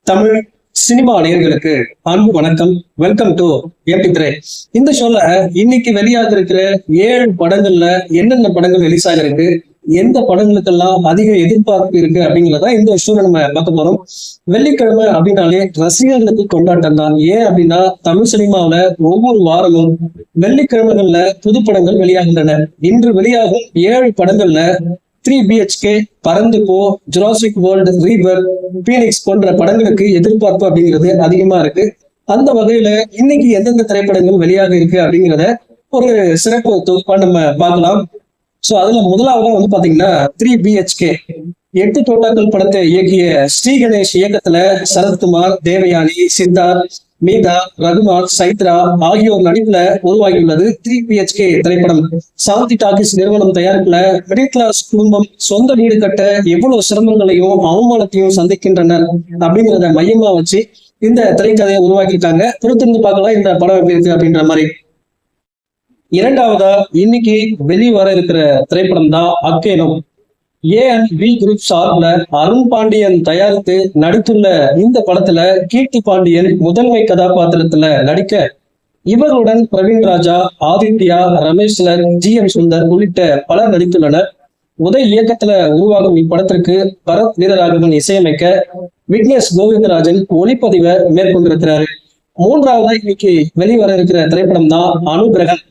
Tamil cinema நேயர்களுக்கு அன்பு வணக்கம். Welcome to MP3. இந்த ஷோல இன்னைக்கு வெளியாக இருக்கிற 7 படங்கள்ல என்னென்ன படங்கள் ரிலீஸ் ஆகிருக்கு, எந்த படங்களுக்கெல்லாம் அதிக எதிர்பார்ப்பு இருக்கு அப்படிங்கிறத இந்த ஷோல நம்ம பார்க்க போறோம். வெள்ளிக்கிழமை அப்படின்னாலே ரசிகர்களுக்கு கொண்டாட்டம் தான். ஏன் அப்படின்னா தமிழ் சினிமாவில ஒவ்வொரு வாரமும் வெள்ளிக்கிழமைகள்ல புது படங்கள் வெளியாகின்றன. இன்று வெளியாகும் 7 படங்கள்ல 3 BHK, பறந்து போ, ஜுராசிக் வேர்ல்டு, ரீபர்த், பீனிக்ஸ் போன்ற படங்களுக்கு எதிர்பார்ப்பு அப்படிங்கிறது அதிகமா இருக்கு. அந்த வகையில இன்னைக்கு எந்தெந்த திரைப்படங்கள் வெளியாக இருக்கு அப்படிங்கிறத ஒரு சிறப்பு தொகுப்பா நம்ம பார்க்கலாம். சோ அதுல முதலாவதா பாத்தீங்கன்னா 3 BHK 8 தோட்டாக்கள் படத்தை இயக்கிய ஸ்ரீ கணேஷ் இயக்கத்துல சரத்குமார், தேவயானி, சித்தார்த், மீதா, ரகுமான், சைத்ரா ஆகியோர் நடிப்புல உருவாகியுள்ளது 3 BHK திரைப்படம். சாந்தி டாக்கிஸ் நிறுவனம் தயாரிப்புல மிடில் கிளாஸ் குடும்பம் சொந்த வீடு கட்ட எவ்வளவு சிரமங்களையும் அவமானத்தையும் சந்திக்கின்றனர் அப்படிங்கிறத மையமா வச்சு இந்த திரைக்கதையை உருவாக்கியிருக்காங்க. பொறுத்திருந்து பார்க்கலாம் இந்த படம் எப்படி இருக்கு அப்படின்ற மாதிரி. இரண்டாவதா இன்னைக்கு வெளிவர இருக்கிற திரைப்படம் தான் அக்கேனோ. A&B குரூப் சார்பில் அருண் பாண்டியன் தயாரித்து நடித்துள்ள இந்த படத்துல கீர்த்தி பாண்டியன் முதன்மை கதாபாத்திரத்துல நடிக்க இவர்களுடன் பிரவீன் ராஜா, ஆதித்யா, ரமேஷ்லர், GM சுந்தர் உள்ளிட்ட பலர் நடித்துள்ளனர். உதய் இயக்கத்துல உருவாகும் இப்படத்திற்கு பரத் வீரராகவன் இசையமைக்க விக்னேஷ் கோவிந்தராஜன் ஒளிப்பதிவை மேற்கொண்டிருக்கிறாரு. மூன்றாவதா இன்னைக்கு வெளிவர இருக்கிற திரைப்படம் தான் அனுகிரகம்.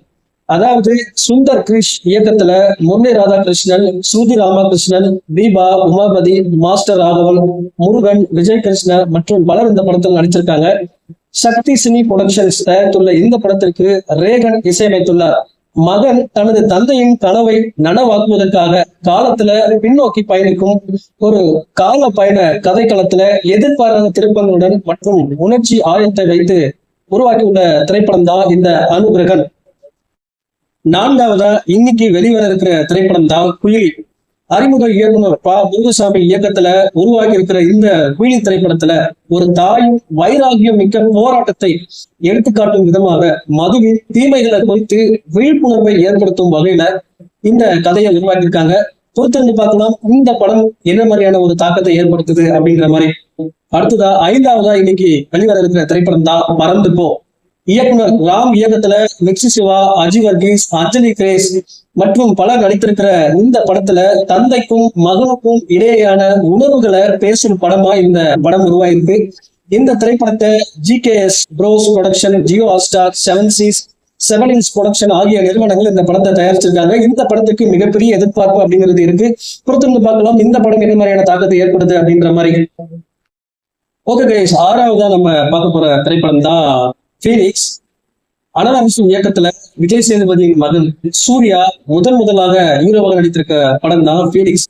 அதாவது சுந்தர் கிரிஷ் இயக்கத்துல முரளி ராதாகிருஷ்ணன், ஸ்ருதி ராமகிருஷ்ணன், தீபா, உமாபதி, மாஸ்டர் ராகவன், முருகன், விஜய் கிருஷ்ணா மற்றும் பலர் இந்த படத்தில் நடிச்சிருக்காங்க. சக்தி சினி புரொடக்ஷன்ஸ் தயாரித்துள்ள இந்த படத்திற்கு ரேகன் இசையமைத்துள்ளார். மகன் தனது தந்தையின் கனவை நனவாக்குவதற்காக காலத்துல பின்னோக்கி பயணிக்கும் ஒரு கால பயண கதைக்களத்துல எதிர்பாராத திருப்பங்களுடன் மற்றும் உணர்ச்சி ஆழத்தை வைத்து உருவாக்கியுள்ள திரைப்படம் தான் இந்த அனுகிரகன். நான்காவதா இன்னைக்கு வெளிவர இருக்கிற திரைப்படம் தான் குயிலி. அறிமுக இயக்குனர் முருகசாமி இயக்கத்துல உருவாகி இருக்கிற இந்த குயிலி திரைப்படத்துல ஒரு தாயும் வைராகியம் மிக்க போராட்டத்தை எடுத்துக்காட்டும் விதமாக மதுவின் தீமைகளை குறித்து விழிப்புணர்வை ஏற்படுத்தும் வகையில இந்த கதையை உருவாக்கியிருக்காங்க. பொறுத்திருந்து பார்க்கலாம் இந்த படம் என்ன மாதிரியான ஒரு தாக்கத்தை ஏற்படுத்துது அப்படிங்கிற மாதிரி. அடுத்ததா ஐந்தாவதா இன்னைக்கு வெளிவர இருக்கிற திரைப்படம் தான் பறந்து போ. இயக்குனர் ராம் இயக்கத்துல மிக்சி சிவா, அஜி வர்கீஸ், அஞ்சலி கிரேஸ் மற்றும் பலர் நடித்திருக்கிற இந்த படத்துல தந்தைக்கும் மகனுக்கும் இடையேயான உணர்வுகளை பேசும் படமா இந்த படம் உருவாயிருக்கு. இந்த திரைப்படத்தை GKS bros production, Jio Hotstar, 7 Seas, 7 Inch production ஆகிய நிறுவனங்கள் இந்த படத்தை தயாரிச்சிருக்காங்க. இந்த படத்துக்கு மிகப்பெரிய எதிர்பார்ப்பு அப்படிங்கிறது இருக்கு. பொறுத்திருந்து பார்க்கலாம் இந்த படம் என்ன மாதிரியான தாக்கத்தை ஏற்படுது அப்படின்ற மாதிரி. ஓகே கைஸ், ஆறாவதா நம்ம பார்க்க போற திரைப்படம் தான் பீனிக்ஸ். அனலாமிசு இயக்கத்துல விஜய் சேதுபதியின் மகன் சூர்யா முதலாக ஹீரோவாக நடித்திருக்க படம் தான் பீனிக்ஸ்.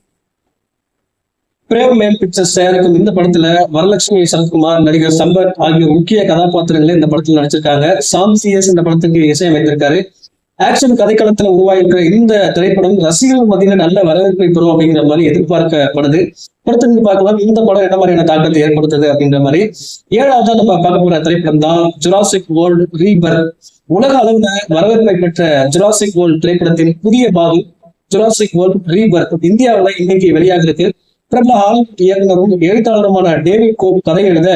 பிரேம் மேன் பிக்சர்ஸ் தயாரிக்கும் இந்த படத்துல வரலட்சுமி, சரத்குமார், நடிகர் சம்பத் ஆகிய முக்கிய கதாபாத்திரங்களே இந்த படத்துல நடிச்சிருக்காங்க. சாம் CS இந்த படத்துக்கு இசையமைத்திருக்காரு. ஆக்ஷன் கதைக்களத்துல உருவாகிருக்கிற இந்த திரைப்படம் ரசிகர்கள் மத்தியில நல்ல வரவேற்பை பெறும் அப்படிங்கிற மாதிரி எதிர்பார்க்கப்படுது. பொறுத்திருந்து பார்க்கலாம் இந்த படம் என்ன மாதிரியான தாக்கத்தை ஏற்படுத்துது அப்படின்ற மாதிரி. ஏழாவதா நம்ம பார்க்க போற திரைப்படம் தான் ஜுராசிக் வேர்ல்டு, ரீபர்த். உலக அளவுல வரவேற்பை பெற்ற ஜுராசிக் வேர்ல்டு திரைப்படத்தின் புதிய பாகம் ஜுராசிக் வேர்ல்டு ரீபர்த் இந்தியாவில இன்னைக்கு வெளியாக இருக்கு. பிரபல ஹாலிவுட் இயக்குனரும் எழுத்தாளருமான டேவிட் கோப் கதை எழுத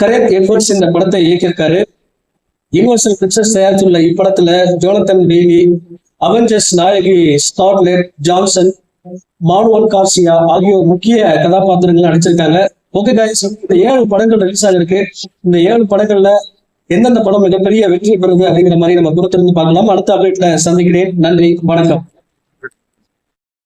கரெக்ட் எட்வர்ட்ஸ் இந்த படத்தை இயக்கியிருக்காரு. யூனிவர்சல் பிக்சர்ஸ் தயாரித்துள்ள இப்படத்துல ஜோனத்தன் பெய்லி, அவெஞ்சர்ஸ் நாயகி ஸ்கார்லெட் ஜான்சன், மானுவல் கார்சியா ஆகியோர் முக்கிய கதாபாத்திரங்கள் நடிச்சிருக்காங்க. ஓகே கைஸ், இந்த 7 படங்கள் ரிலீஸ் ஆகிருக்கு. இந்த 7 படங்கள்ல எந்தெந்த படம் மிகப்பெரிய வெற்றி பெறுது அப்படிங்கிற மாதிரி நம்ம பொறுத்திருந்து பார்க்கலாம். அடுத்த அப்டேட்ல சந்திக்கிறேன். நன்றி, வணக்கம்.